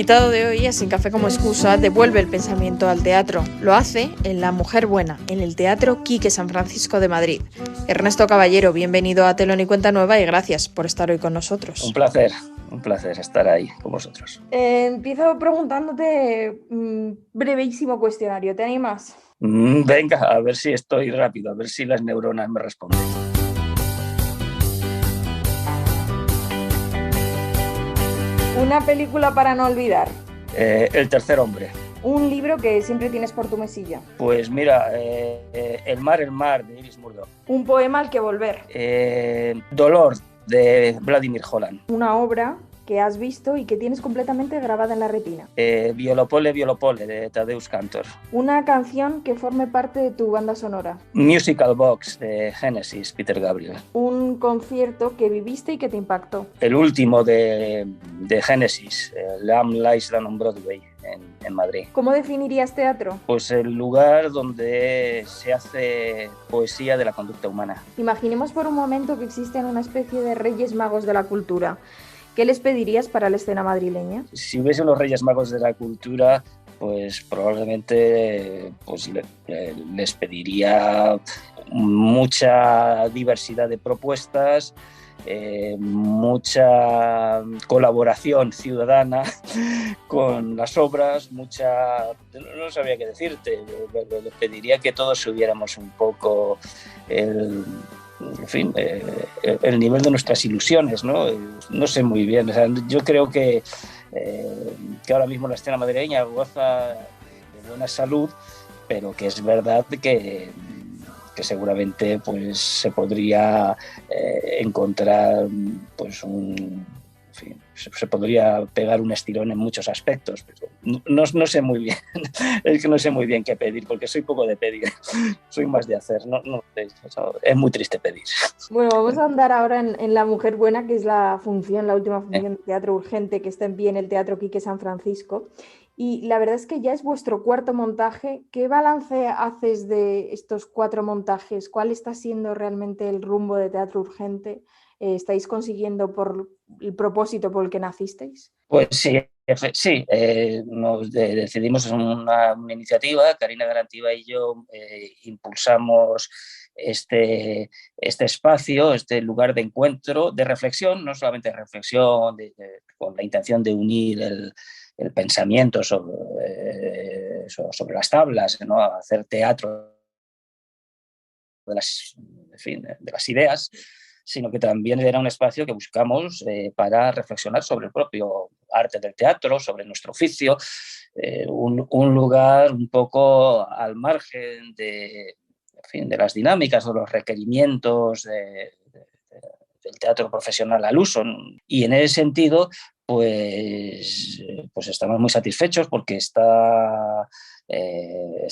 invitado de hoy, Sin Café como Excusa, devuelve el pensamiento al teatro. Lo hace en La Mujer Buena, en el Teatro Quique San Francisco de Madrid. Ernesto Caballero, bienvenido a Telón y Cuenta Nueva y gracias por estar hoy con nosotros. Un placer estar ahí con vosotros. Empiezo preguntándote brevísimo cuestionario, ¿te animas? Venga, a ver si estoy rápido, a ver si las neuronas me responden. Una película para no olvidar. El tercer hombre. Un libro que siempre tienes por tu mesilla. Pues mira, El mar, de Iris Murdoch. Un poema al que volver. Dolor, de Vladimir Holland. Una obra que has visto y que tienes completamente grabada en la retina. Violopole, de Tadeusz Kantor. Una canción que forme parte de tu banda sonora. Musical Box, de Genesis, Peter Gabriel. Un concierto que viviste y que te impactó. El último de Genesis, Lamb Lies Down on Broadway, en Madrid. ¿Cómo definirías teatro? Pues el lugar donde se hace poesía de la conducta humana. Imaginemos por un momento que existen una especie de reyes magos de la cultura. ¿Qué les pedirías para la escena madrileña? Si hubiese unos Reyes Magos de la cultura, pues probablemente les pediría mucha diversidad de propuestas, mucha colaboración ciudadana con las obras, no sabía qué decirte, les pediría que todos subiéramos un poco el nivel de nuestras ilusiones, ¿no? No sé muy bien, o sea, yo creo que ahora mismo la escena madrileña goza de buena salud, pero que es verdad que seguramente pues se podría encontrar pues se podría pegar un estirón en muchos aspectos, pero no sé muy bien, es que no sé muy bien qué pedir, porque soy poco de pedir, soy más de hacer, es muy triste pedir. Bueno, vamos a andar ahora en La Mujer Buena, que es la última función de teatro urgente que está en pie en el Teatro Quique San Francisco. Y la verdad es que ya es vuestro cuarto montaje. ¿Qué balance haces de estos 4 montajes? ¿Cuál está siendo realmente el rumbo de Teatro Urgente? ¿Estáis consiguiendo por el propósito por el que nacisteis? Pues sí, nos decidimos en una iniciativa, Karina Garantiva y yo impulsamos este espacio, este lugar de encuentro, de reflexión, no solamente de reflexión, con la intención de unir el pensamiento sobre las tablas, ¿no? Hacer teatro de las ideas, sino que también era un espacio que buscamos para reflexionar sobre el propio arte del teatro, sobre nuestro oficio, un lugar un poco al margen de las dinámicas o los requerimientos del teatro profesional al uso. Y en ese sentido, pues estamos muy satisfechos porque está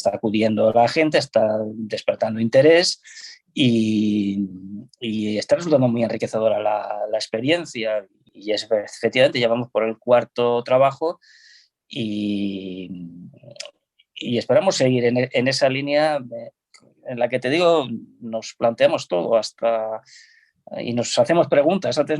acudiendo la gente, está despertando interés y está resultando muy enriquecedora la experiencia. Y efectivamente llevamos por el 4º trabajo y esperamos seguir en esa línea en la que te digo, nos planteamos todo y nos hacemos preguntas. Antes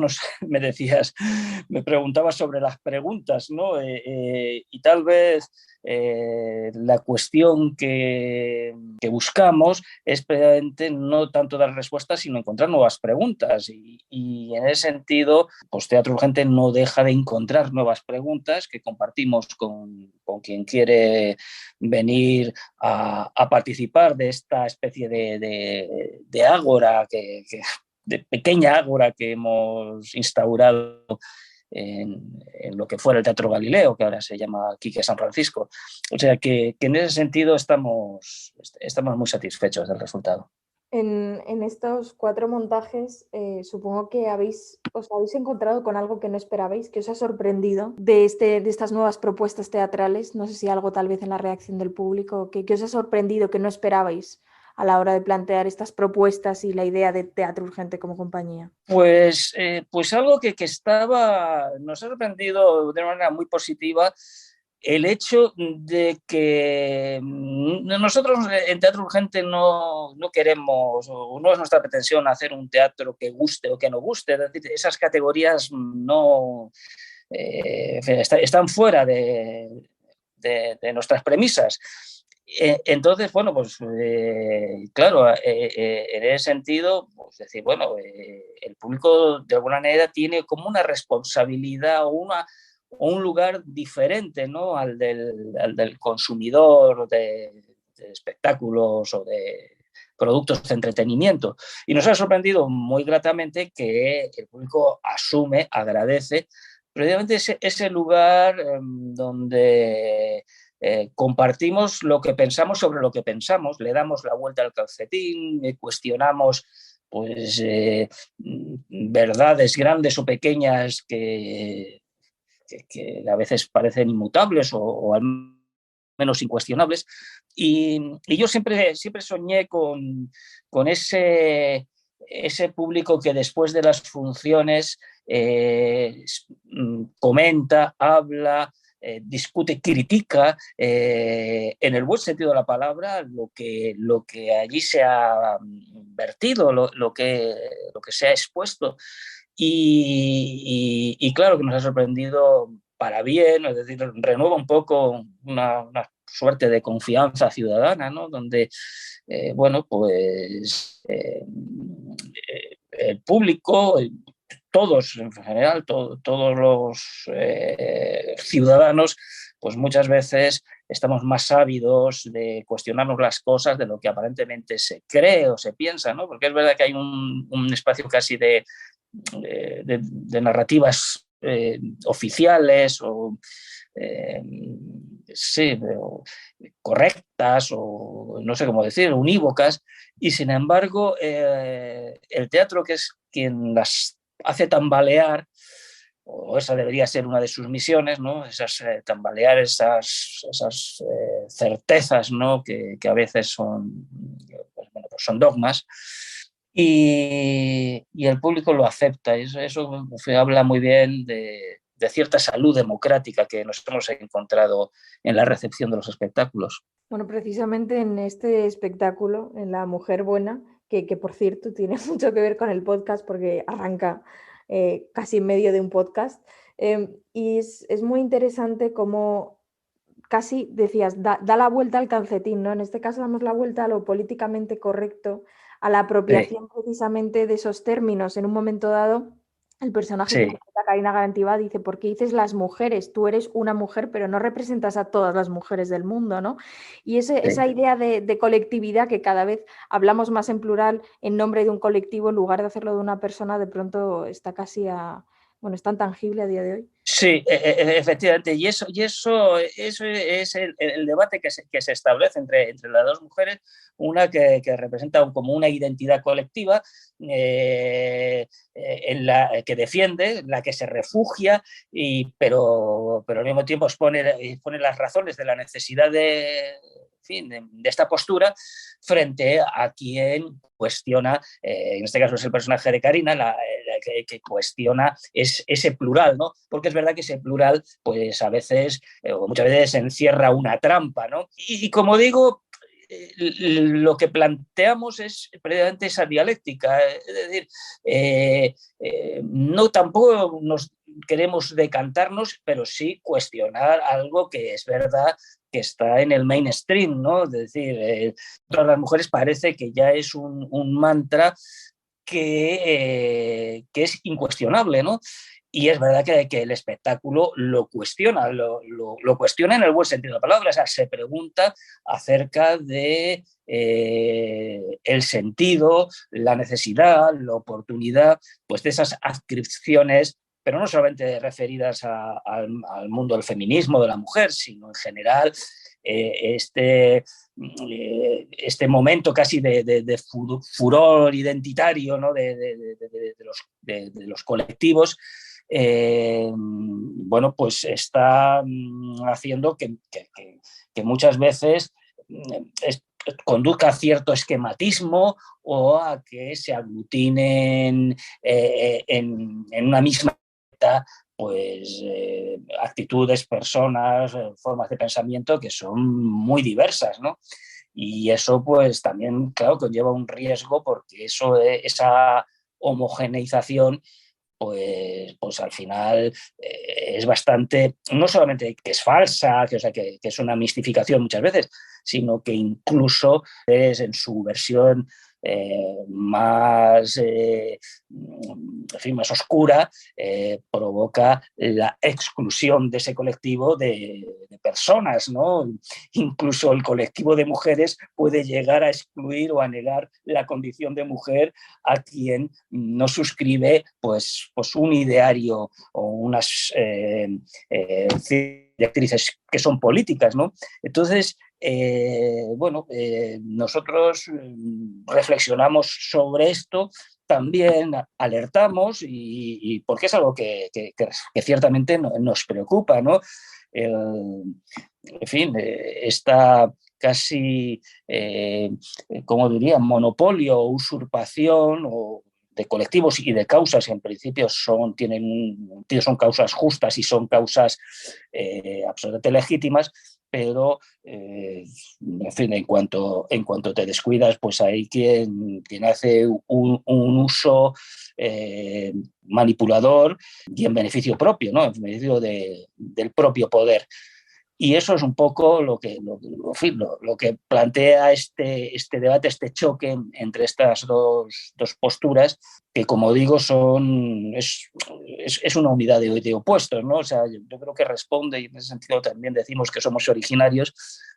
me preguntabas sobre las preguntas, ¿no? Y tal vez la cuestión que buscamos es precisamente no tanto dar respuestas, sino encontrar nuevas preguntas. Y en ese sentido, pues Teatro Urgente no deja de encontrar nuevas preguntas que compartimos con quien quiere venir a participar de esta especie de ágora de pequeña ágora que hemos instaurado en lo que fuera el Teatro Galileo, que ahora se llama Quique San Francisco. O sea que en ese sentido estamos muy satisfechos del resultado. En estos 4 montajes, supongo que os habéis encontrado con algo que no esperabais, que os ha sorprendido de estas nuevas propuestas teatrales. No sé si algo tal vez en la reacción del público, que os ha sorprendido, que no esperabais a la hora de plantear estas propuestas y la idea de Teatro Urgente como compañía. Pues algo que nos ha sorprendido de una manera muy positiva, el hecho de que nosotros en Teatro Urgente no queremos, o no es nuestra pretensión hacer un teatro que guste o que no guste, es decir, esas categorías no están fuera de nuestras premisas. Entonces, bueno, pues claro, en ese sentido, pues decir, bueno, el público de alguna manera tiene como una responsabilidad o un lugar diferente, ¿no?, al del consumidor de espectáculos o de productos de entretenimiento. Y nos ha sorprendido muy gratamente que el público asume, agradece, precisamente ese lugar donde compartimos lo que pensamos sobre lo que pensamos, le damos la vuelta al calcetín, cuestionamos pues verdades grandes o pequeñas que a veces parecen inmutables o al menos incuestionables. Y yo siempre soñé con ese público que después de las funciones comenta, habla, discute, critica, en el buen sentido de la palabra, lo que allí se ha vertido, lo que se ha expuesto. Y claro que nos ha sorprendido para bien, es decir, renueva un poco una suerte de confianza ciudadana, ¿no?, donde, bueno, pues el público, todos en general, todos los ciudadanos, pues muchas veces estamos más ávidos de cuestionarnos las cosas de lo que aparentemente se cree o se piensa, ¿no? Porque es verdad que hay un espacio casi de narrativas oficiales o sí, correctas o no sé cómo decir, unívocas, y sin embargo el teatro, que es quien las hace tambalear, o esa debería ser una de sus misiones, ¿no?, tambalear esas certezas, ¿no?, que a veces son, pues, bueno, pues son dogmas, y el público lo acepta. Eso habla muy bien de cierta salud democrática que nos hemos encontrado en la recepción de los espectáculos. Bueno, precisamente en este espectáculo, en La Mujer Buena, que por cierto tiene mucho que ver con el podcast porque arranca casi en medio de un podcast, y es muy interesante cómo casi decías, da la vuelta al calcetín, ¿no? En este caso damos la vuelta a lo políticamente correcto, a la apropiación precisamente de esos términos. En un momento dado, el personaje que Sí. interpreta Carina Garantía dice, ¿por qué dices las mujeres? Tú eres una mujer, pero no representas a todas las mujeres del mundo, ¿no? Y esa idea de colectividad, que cada vez hablamos más en plural en nombre de un colectivo, en lugar de hacerlo de una persona, de pronto está casi bueno, es tan tangible a día de hoy. Sí, efectivamente, y eso es el debate que se establece entre las dos mujeres, una que representa como una identidad colectiva, en la que defiende, la que se refugia, pero al mismo tiempo expone las razones de la necesidad de esta postura frente a quien cuestiona, en este caso es el personaje de Karina, que cuestiona ese plural, ¿no? Porque es verdad que ese plural, pues a veces, o muchas veces, encierra una trampa, ¿no? Y como digo, lo que planteamos es precisamente esa dialéctica, es decir, no tampoco nos queremos decantarnos, pero sí cuestionar algo que es verdad que está en el mainstream, ¿no? Es decir, todas las mujeres parece que ya es un mantra que es incuestionable, ¿no? Y es verdad que el espectáculo lo cuestiona, lo cuestiona en el buen sentido de la palabra, o sea, se pregunta acerca de el sentido, la necesidad, la oportunidad, pues de esas adscripciones, pero no solamente referidas al mundo del feminismo, de la mujer, sino en general este momento casi de furor identitario, ¿no?, de los colectivos, bueno, pues está haciendo que muchas veces conduzca a cierto esquematismo o a que se aglutinen en una misma pues actitudes, personas, formas de pensamiento que son muy diversas, ¿no? Y eso pues también, claro, conlleva un riesgo porque esa homogeneización pues al final es bastante, no solamente que es falsa, o sea, que es una mistificación muchas veces, sino que incluso es en su versión más, en fin, más oscura, provoca la exclusión de ese colectivo de personas, ¿no? Incluso el colectivo de mujeres puede llegar a excluir o a negar la condición de mujer a quien no suscribe pues un ideario o unas directrices que son políticas, ¿no? Entonces, bueno, nosotros reflexionamos sobre esto, también alertamos y porque es algo que ciertamente nos preocupa, ¿no? En fin, esta casi, como diría, monopolio o usurpación o de colectivos y de causas que en principio son causas justas y son causas absolutamente legítimas, pero en fin, en cuanto te descuidas, pues hay quien hace un uso manipulador y en beneficio propio, ¿no? En beneficio del propio poder. Y eso es un poco lo que plantea este debate, este choque entre estas dos posturas, que como digo es una unidad de opuestos, ¿no? O sea, yo creo que responde, y en ese sentido también decimos que somos originarios,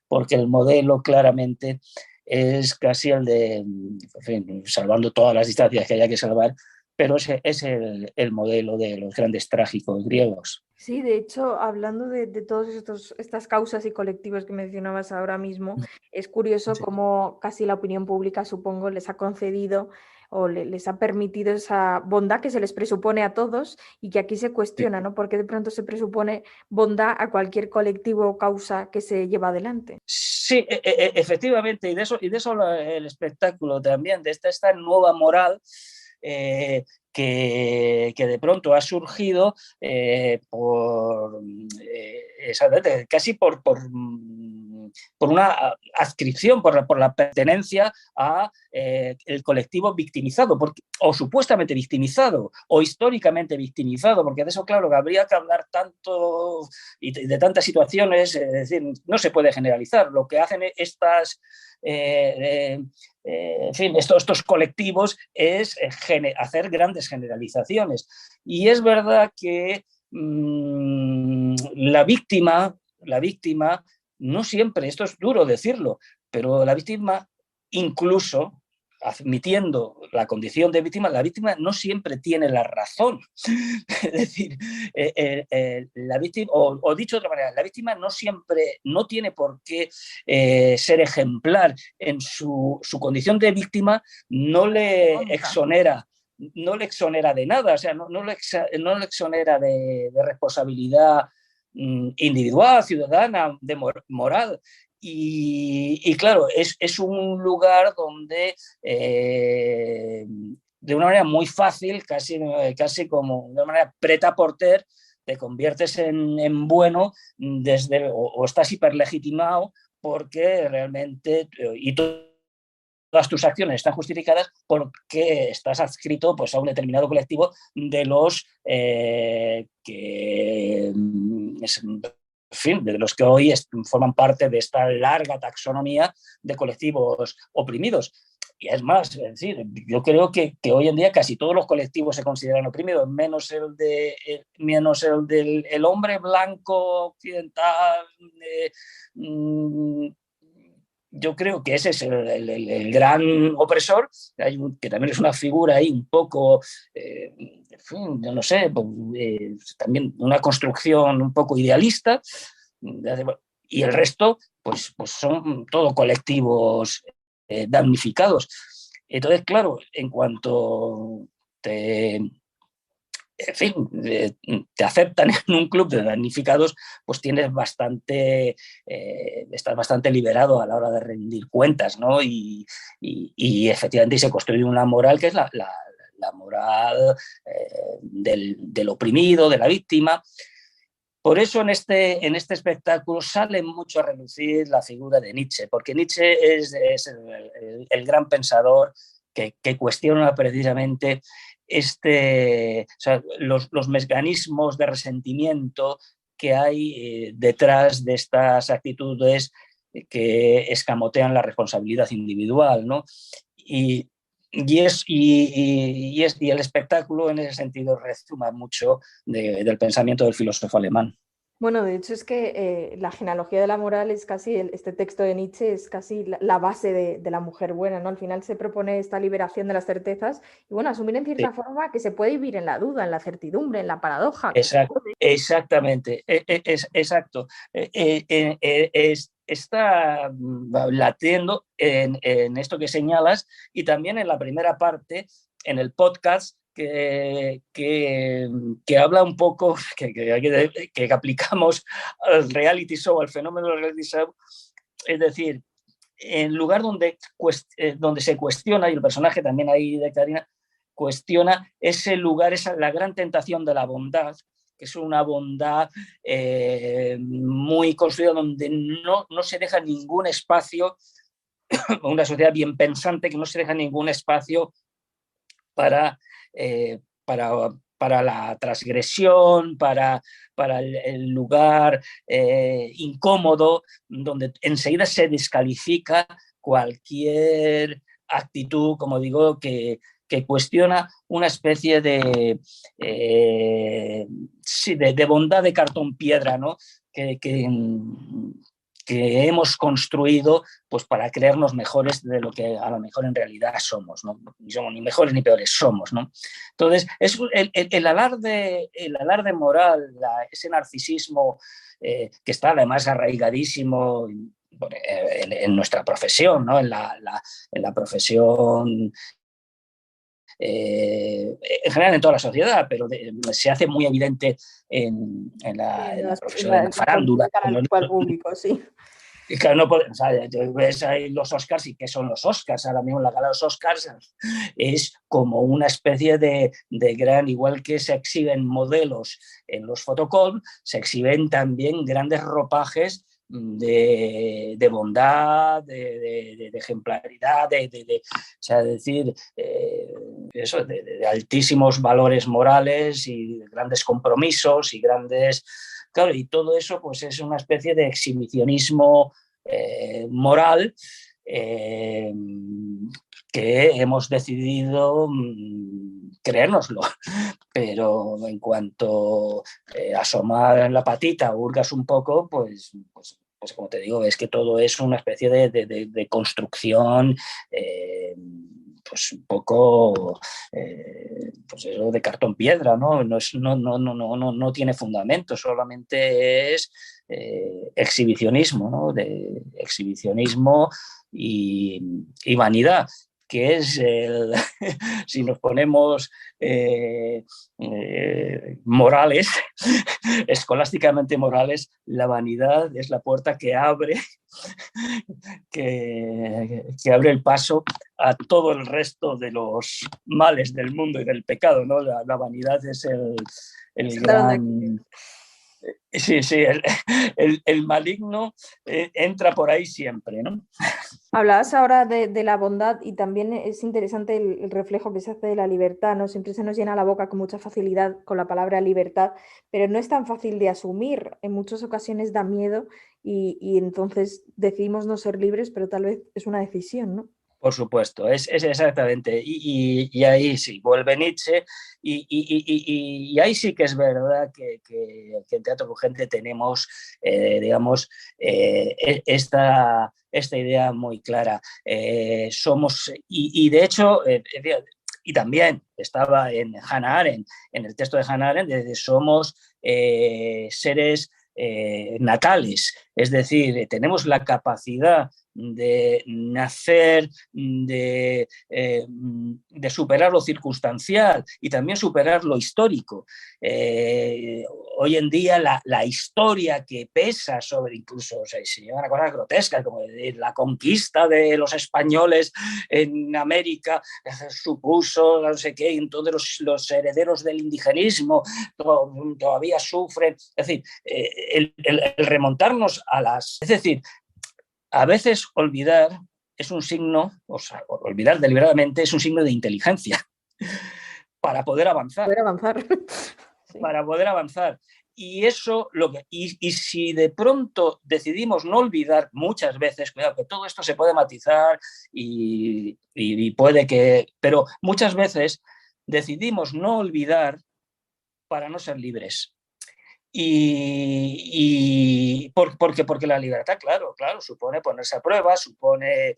porque el modelo claramente es casi el de, en fin, salvando todas las distancias que haya que salvar, pero ese es el modelo de los grandes trágicos griegos. Sí, de hecho, hablando de todas estas causas y colectivos que mencionabas ahora mismo, es curioso Sí. cómo casi la opinión pública, supongo, les ha concedido o les ha permitido esa bondad que se les presupone a todos y que aquí se cuestiona, ¿no? Porque de pronto se presupone bondad a cualquier colectivo o causa que se lleva adelante. Sí, efectivamente, y de eso el espectáculo también, de esta nueva moral que de pronto ha surgido casi por una adscripción, por la pertenencia a el colectivo victimizado, o supuestamente victimizado, o históricamente victimizado, porque de eso, claro, que habría que hablar tanto y de tantas situaciones, es decir, no se puede generalizar. Lo que hacen estas en fin, estos colectivos es hacer grandes generalizaciones. Y es verdad que la víctima no siempre, esto es duro decirlo, pero la víctima, incluso admitiendo la condición de víctima, la víctima no siempre tiene la razón. Es decir, la víctima, o dicho de otra manera, la víctima no tiene por qué ser ejemplar en su condición de víctima, no le exonera de nada, o sea, no le exonera de responsabilidad individual, ciudadana, de moral. Y claro, es un lugar donde de una manera muy fácil, casi como de una manera prêt-à-porter, te conviertes en bueno o estás hiperlegitimado porque realmente y todas tus acciones están justificadas porque estás adscrito pues, a un determinado colectivo de los que en fin, de los que hoy forman parte de esta larga taxonomía de colectivos oprimidos. Y es más, es decir, yo creo que hoy en día casi todos los colectivos se consideran oprimidos, menos el del hombre blanco occidental. Yo creo que ese es el gran opresor, que también es una figura ahí un poco, en fin, yo no sé, también una construcción un poco idealista, y el resto pues son todo colectivos damnificados. Entonces, claro, en cuanto en fin, te aceptan en un club de damnificados, pues estás bastante liberado a la hora de rendir cuentas, ¿no? Y efectivamente se construye una moral que es la moral del oprimido, de la víctima. Por eso en este espectáculo sale mucho a relucir la figura de Nietzsche, porque Nietzsche es el gran pensador que cuestiona precisamente o sea, los mecanismos de resentimiento que hay detrás de estas actitudes que escamotean la responsabilidad individual, ¿no? Y, y el espectáculo en ese sentido rezuma mucho del pensamiento del filósofo alemán. Bueno, de hecho es que la genealogía de la moral es casi, este texto de Nietzsche es casi la base de la mujer buena, ¿no? Al final se propone esta liberación de las certezas y bueno, asumir en Sí. cierta forma que se puede vivir en la duda, en la certidumbre, en la paradoja. Que se puede. Exactamente, exacto. Está latiendo en esto que señalas y también en la primera parte, en el podcast, que habla un poco, que aplicamos al reality show, al fenómeno del reality show, es decir, en lugar donde se cuestiona, y el personaje también ahí de Karina cuestiona ese lugar, la gran tentación de la bondad, que es una bondad muy construida donde no se deja ningún espacio, una sociedad bien pensante que no se deja ningún espacio para, eh, para, para la transgresión, para el lugar incómodo, donde enseguida se descalifica cualquier actitud, como digo, que cuestiona una especie sí, de bondad de cartón piedra, ¿no? Que hemos construido pues, para creernos mejores de lo que a lo mejor en realidad somos, ¿no? Ni somos ni mejores ni peores, somos, ¿no? Entonces, es el alarde moral, ese narcisismo que está además arraigadísimo en nuestra profesión, ¿no? En la profesión en general en toda la sociedad, pero se hace muy evidente en la profesión, en la farándula. Al público, sí. Y claro, no puede, o sea, ves ahí los Oscars y ¿qué son los Oscars? Ahora mismo la gala de los Oscars es como una especie de gran, igual que se exhiben modelos en los photocall, se exhiben también grandes ropajes de bondad, de ejemplaridad, o sea, decir, eso, de altísimos valores morales y de grandes compromisos y grandes... Claro, y todo eso pues es una especie de exhibicionismo moral que hemos decidido creérnoslo. Pero en cuanto asomar la patita, hurgas un poco, pues como te digo, es que todo es una especie de construcción pues un poco pues eso de cartón piedra, ¿no? No tiene fundamento, solamente es exhibicionismo, ¿no? De exhibicionismo y vanidad, que es si nos ponemos morales, escolásticamente morales, la vanidad es la puerta que abre que abre el paso a todo el resto de los males del mundo y del pecado, ¿no? La vanidad es el gran... Sí, el maligno entra por ahí siempre, ¿no? Hablabas ahora de la bondad y también es interesante el reflejo que se hace de la libertad, ¿no? Siempre se nos llena la boca con mucha facilidad con la palabra libertad, pero no es tan fácil de asumir. En muchas ocasiones da miedo y entonces decidimos no ser libres, pero tal vez es una decisión, ¿no? Por supuesto, es exactamente. Y ahí sí, vuelve Nietzsche, y ahí sí que es verdad que en Teatro Urgente tenemos, digamos, esta idea muy clara. Somos, y de hecho, y también estaba en Hannah Arendt, en el texto de Hannah Arendt, de somos seres natales, es decir, tenemos la capacidad de nacer, de superar lo circunstancial y también superar lo histórico. Hoy en día la historia que pesa sobre, incluso se llevan a cosas grotescas, como la conquista de los españoles en América supuso no sé qué, entonces los herederos del indigenismo todavía sufren. Es decir, el remontarnos a las... Es decir, a veces olvidar es un signo, o sea, olvidar deliberadamente es un signo de inteligencia. para poder avanzar. Poder avanzar. Sí. Para poder avanzar. Y eso, y si de pronto decidimos no olvidar muchas veces, cuidado, que todo esto se puede matizar y puede que, pero muchas veces decidimos no olvidar para no ser libres. Porque la libertad, claro, supone ponerse a prueba, supone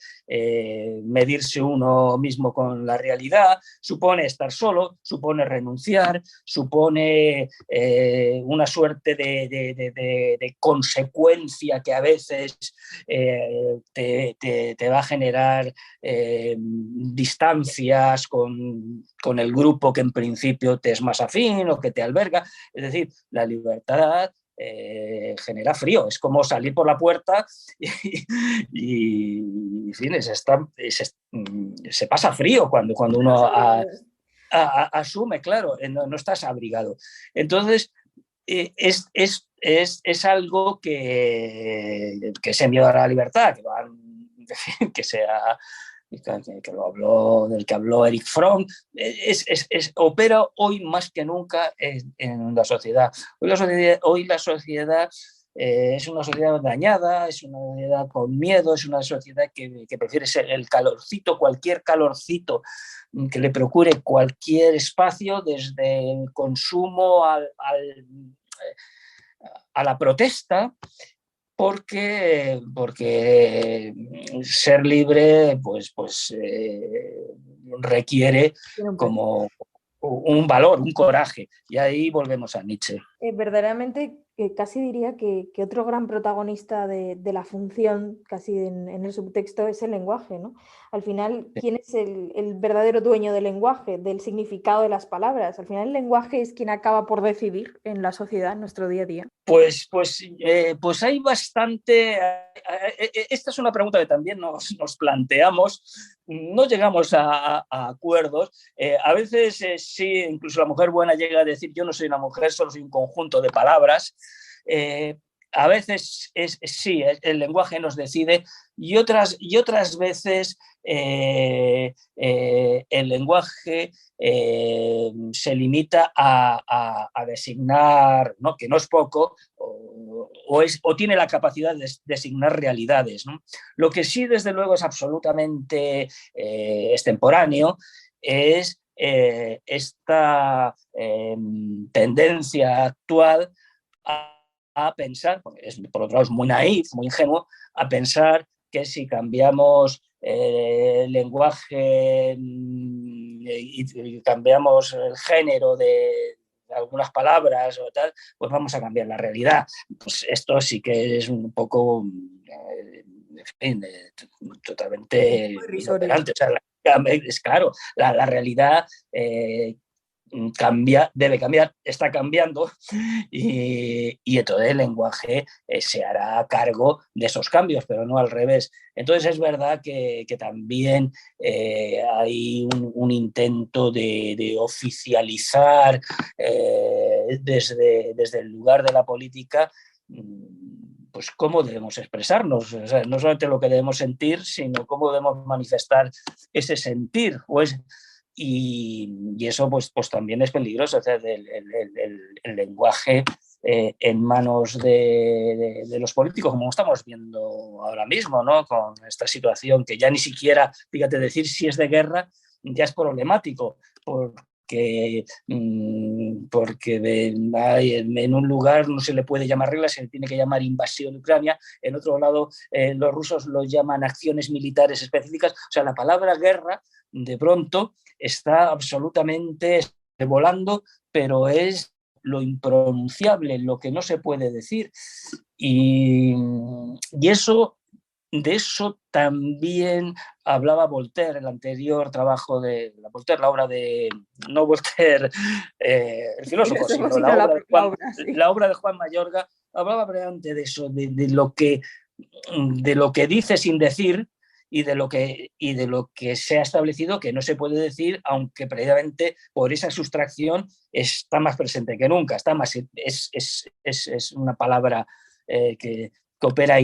medirse uno mismo con la realidad, supone estar solo, supone renunciar, supone una suerte de consecuencia que a veces te va a generar distancias con el grupo que en principio te es más afín o que te alberga. Es decir, la libertad genera frío, es como salir por la puerta y en fin, se pasa frío cuando uno asume, claro, no estás abrigado. Entonces, es algo que ese miedo a la libertad, que sea del que habló Eric Fromm, opera hoy más que nunca en la sociedad. Hoy la sociedad es una sociedad dañada, es una sociedad con miedo, es una sociedad que prefiere ser el calorcito, cualquier calorcito que le procure cualquier espacio, desde el consumo a la protesta, porque ser libre requiere como un valor, un coraje. Y ahí volvemos a Nietzsche. Verdaderamente, casi diría que otro gran protagonista de la función, casi en el subtexto, es el lenguaje, ¿no? Al final, ¿quién es el verdadero dueño del lenguaje, del significado de las palabras? Al final, el lenguaje es quien acaba por decidir en la sociedad, en nuestro día a día. Pues hay bastante. Esta es una pregunta que también nos planteamos. No llegamos a acuerdos. A veces sí, incluso la mujer buena llega a decir: yo no soy una mujer, solo soy un conjunto de palabras. A veces sí, el lenguaje nos decide, y otras veces el lenguaje se limita a designar, ¿no?, que no es poco, o tiene la capacidad de designar realidades, ¿no? Lo que sí, desde luego, es absolutamente extemporáneo es esta tendencia actual a pensar, por otro lado es muy naif, muy ingenuo, a pensar que si cambiamos el lenguaje y cambiamos el género de algunas palabras o tal, pues vamos a cambiar la realidad. Pues esto sí que es un poco, en fin, totalmente inoperante. O sea, es claro, la realidad debe cambiar, está cambiando, y entonces el lenguaje se hará cargo de esos cambios, pero no al revés. Entonces es verdad que también hay un intento de oficializar desde el lugar de la política pues cómo debemos expresarnos. O sea, no solamente lo que debemos sentir, sino cómo debemos manifestar ese sentir y eso pues también es peligroso. O sea, el lenguaje en manos de los políticos, como estamos viendo ahora mismo, ¿no?, con esta situación que ya ni siquiera, fíjate, decir si es de guerra ya es problemático, porque en un lugar no se le puede llamar regla, se le tiene que llamar invasión de Ucrania, en otro lado los rusos lo llaman acciones militares específicas. O sea, la palabra guerra de pronto está absolutamente volando, pero es lo impronunciable, lo que no se puede decir. Y de eso también hablaba Voltaire, el anterior trabajo de Voltaire, la obra de, no Voltaire el filósofo, sino la obra de Juan Mayorga. Hablaba brevemente de eso, de lo que dice sin decir, y de lo que se ha establecido que no se puede decir, aunque previamente por esa sustracción está más presente que nunca. Es una palabra que opera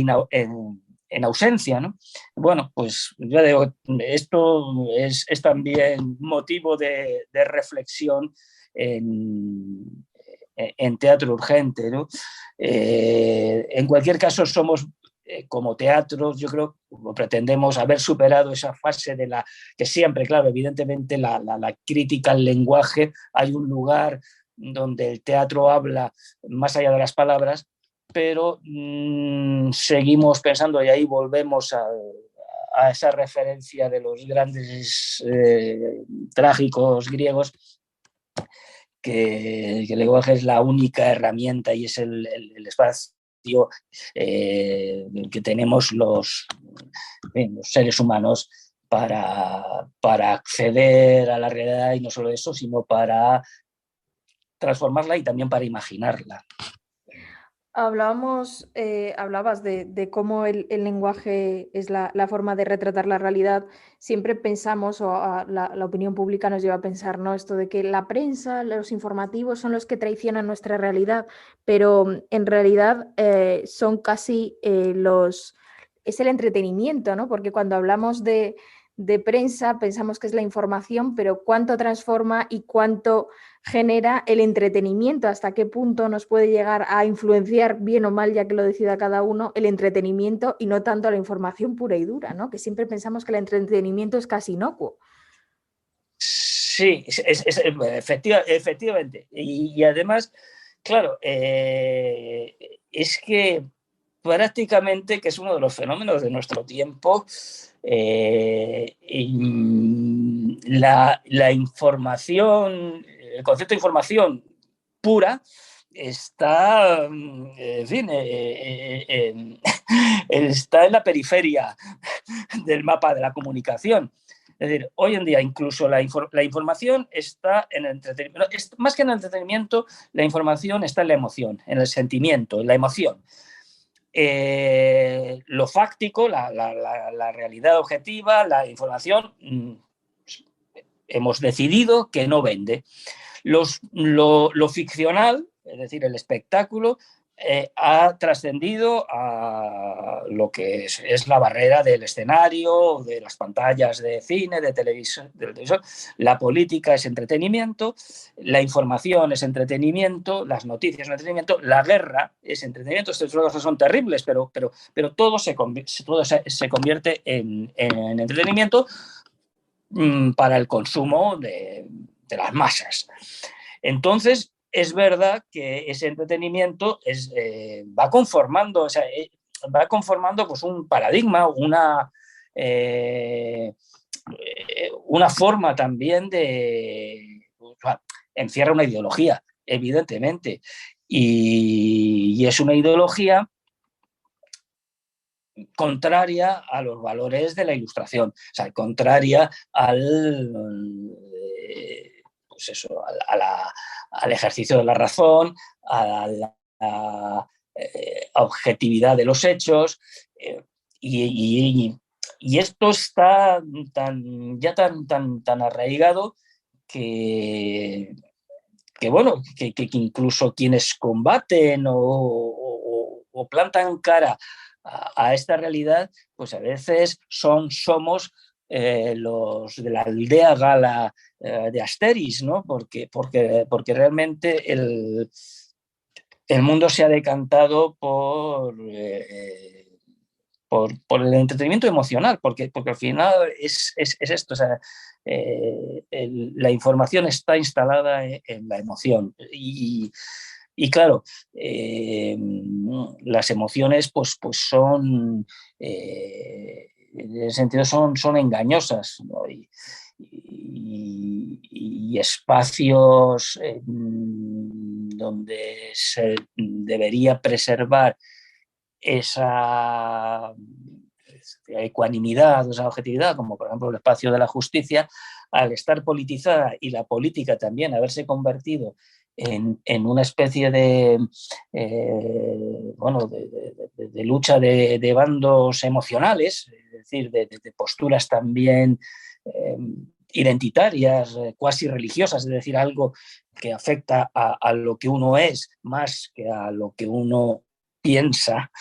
en ausencia, ¿no? Bueno, pues ya digo, esto es también motivo de reflexión en Teatro Urgente, ¿no? En cualquier caso, somos como teatros, yo creo, pretendemos haber superado esa fase de la que siempre, claro, evidentemente la crítica al lenguaje, hay un lugar donde el teatro habla más allá de las palabras, pero seguimos pensando, y ahí volvemos a esa referencia de los grandes trágicos griegos, que el lenguaje es la única herramienta y es el espacio que tenemos los seres humanos para acceder a la realidad, y no solo eso, sino para transformarla y también para imaginarla. Hablabas de cómo el lenguaje es la forma de retratar la realidad. Siempre pensamos, o la opinión pública nos lleva a pensar, ¿no? Esto de que la prensa, los informativos son los que traicionan nuestra realidad, pero en realidad son casi es el entretenimiento, ¿no? Porque cuando hablamos de prensa pensamos que es la información, pero cuánto transforma y cuánto genera el entretenimiento, hasta qué punto nos puede llegar a influenciar, bien o mal, ya que lo decida cada uno, el entretenimiento y no tanto la información pura y dura, ¿no? Que siempre pensamos que el entretenimiento es casi inocuo. Sí, efectivamente. Y además, claro, es que prácticamente, que es uno de los fenómenos de nuestro tiempo, la información, el concepto de información pura está, en fin, está en la periferia del mapa de la comunicación. Es decir, hoy en día incluso la información está en el entretenimiento. Más que en el entretenimiento, la información está en la emoción, en el sentimiento, en la emoción. Lo fáctico, la realidad objetiva, la información, hemos decidido que no vende. Lo ficcional, es decir, el espectáculo, ha trascendido a lo que es la barrera del escenario, de las pantallas de cine, de televisión. La política es entretenimiento, la información es entretenimiento, las noticias son entretenimiento, la guerra es entretenimiento. Estas cosas son terribles, pero todo se convierte en entretenimiento para el consumo de las masas. Entonces, es verdad que ese entretenimiento va conformando, va conformando pues, un paradigma, una forma también encierra una ideología, evidentemente, y es una ideología contraria a los valores de la Ilustración, o sea, contraria pues eso, al ejercicio de la razón, a la objetividad de los hechos, y esto está ya tan arraigado que bueno, que incluso quienes combaten o plantan cara a esta realidad, pues a veces somos los de la aldea gala de Asteris, ¿no? Porque realmente el mundo se ha decantado por el entretenimiento emocional, porque al final es esto, o sea, la información está instalada en la emoción. Y claro, las emociones pues son, en ese sentido, son engañosas, ¿no? Y espacios donde se debería preservar esa ecuanimidad, esa objetividad, como por ejemplo el espacio de la justicia, al estar politizada y la política también haberse convertido en una especie de lucha de bandos emocionales, es decir, de posturas también identitarias, cuasi religiosas, es decir, algo que afecta a lo que uno es más que a lo que uno piensa,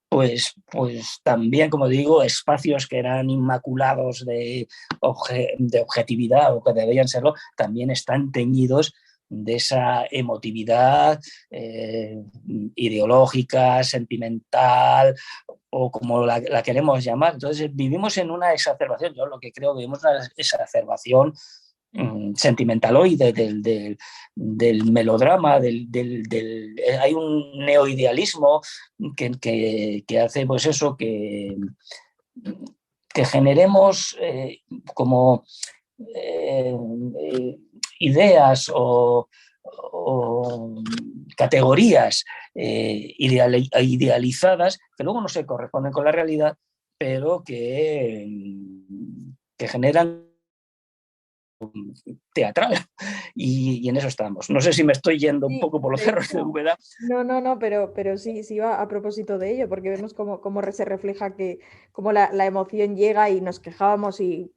pues también, como digo, espacios que eran inmaculados de objetividad o que deberían serlo, también están teñidos de esa emotividad ideológica, sentimental o como la queremos llamar. Entonces vivimos en una exacerbación, yo lo que creo que vivimos una exacerbación sentimentaloide del melodrama, hay un neoidealismo que hace pues eso, que generemos como eh, ideas o categorías idealizadas que luego no se corresponden con la realidad, pero que generan teatral y en eso estamos. No sé si me estoy yendo un Sí, poco por los de cerros de hecho, Úbeda. no, pero sí, sí va a propósito de ello, porque vemos cómo se refleja que cómo la emoción llega y nos quejábamos y,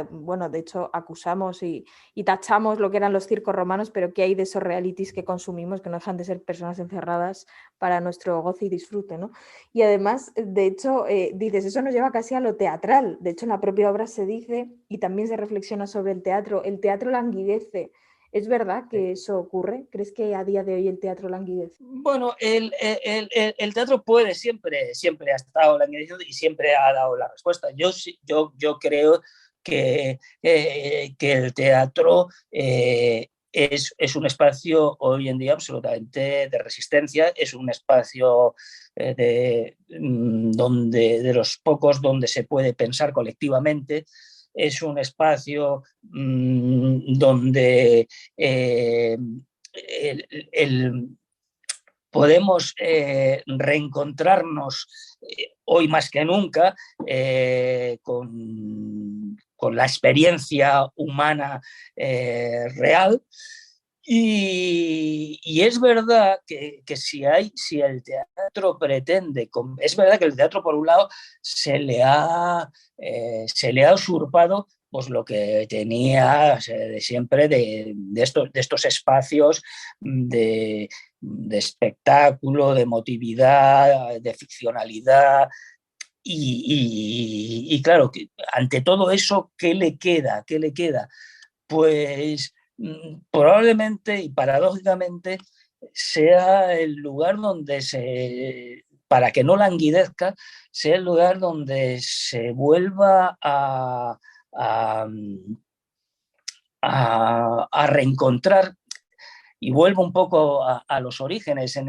bueno, de hecho, acusamos y tachamos lo que eran los circos romanos, pero ¿qué hay de esos realities que consumimos que no dejan de ser personas encerradas para nuestro goce y disfrute, ¿no? Y además, de hecho, dices, eso nos lleva casi a lo teatral. De hecho, en la propia obra se dice y también se reflexiona sobre el teatro languidece. ¿Es verdad que eso ocurre? ¿Crees que a día de hoy el teatro languidece? Bueno, el teatro siempre ha estado languideciendo y siempre ha dado la respuesta. Yo creo que el teatro es un espacio hoy en día absolutamente de resistencia, es un espacio de los pocos donde se puede pensar colectivamente, es un espacio donde el, el, podemos reencontrarnos hoy más que nunca con la experiencia humana real. Y es verdad que si el teatro pretende, es verdad que el teatro por un lado se le ha usurpado pues lo que tenía de siempre de estos espacios de espectáculo, de emotividad, de ficcionalidad. Y claro, ante todo eso, ¿qué le queda? ¿Qué le queda? Pues probablemente y paradójicamente sea el lugar donde para que no languidezca, sea el lugar donde se vuelva a reencontrar y vuelvo un poco a los orígenes.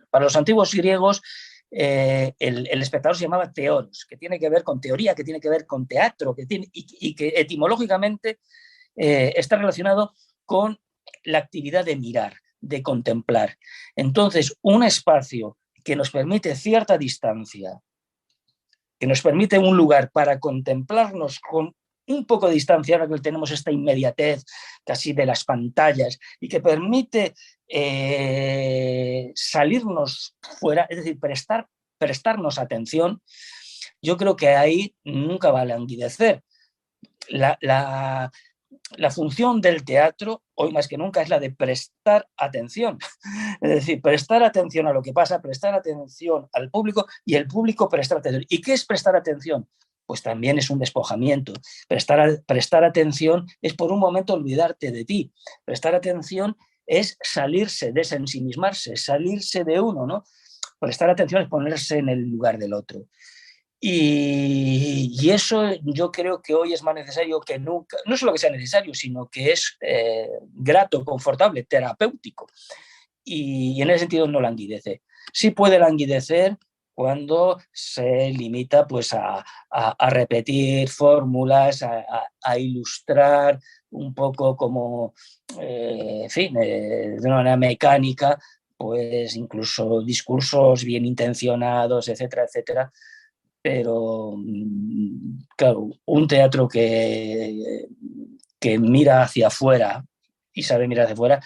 Para los antiguos griegos, el espectador se llamaba teoros, que tiene que ver con teoría, que tiene que ver con teatro, y que etimológicamente está relacionado con la actividad de mirar, de contemplar. Entonces, un espacio que nos permite cierta distancia, que nos permite un lugar para contemplarnos con un poco de distancia, ahora que tenemos esta inmediatez casi de las pantallas y que permite salirnos fuera, es decir, prestarnos atención, yo creo que ahí nunca va a languidecer. La, la, la función del teatro, hoy más que nunca, es la de prestar atención. Es decir, prestar atención a lo que pasa, prestar atención al público y el público prestar atención. ¿Y qué es prestar atención? Pues también es un despojamiento. Prestar atención es por un momento olvidarte de ti. Prestar atención es salirse, desensimismarse, salirse de uno, ¿no? Prestar atención es ponerse en el lugar del otro. Y eso yo creo que hoy es más necesario que nunca, no solo que sea necesario, sino que es grato, confortable, terapéutico. Y en ese sentido no languidece. Sí puede languidecer cuando se limita pues, a repetir fórmulas, a ilustrar un poco como, en fin, de una manera mecánica, pues incluso discursos bien intencionados, etcétera, etcétera, pero claro, un teatro que mira hacia afuera y sabe mirar hacia afuera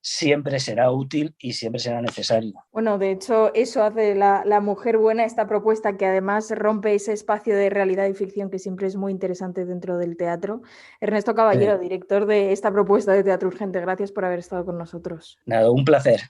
siempre será útil y siempre será necesario. Bueno, de hecho, eso hace la mujer buena, esta propuesta que además rompe ese espacio de realidad y ficción que siempre es muy interesante dentro del teatro. Ernesto Caballero, director de esta propuesta de Teatro Urgente, gracias por haber estado con nosotros. Nada, un placer.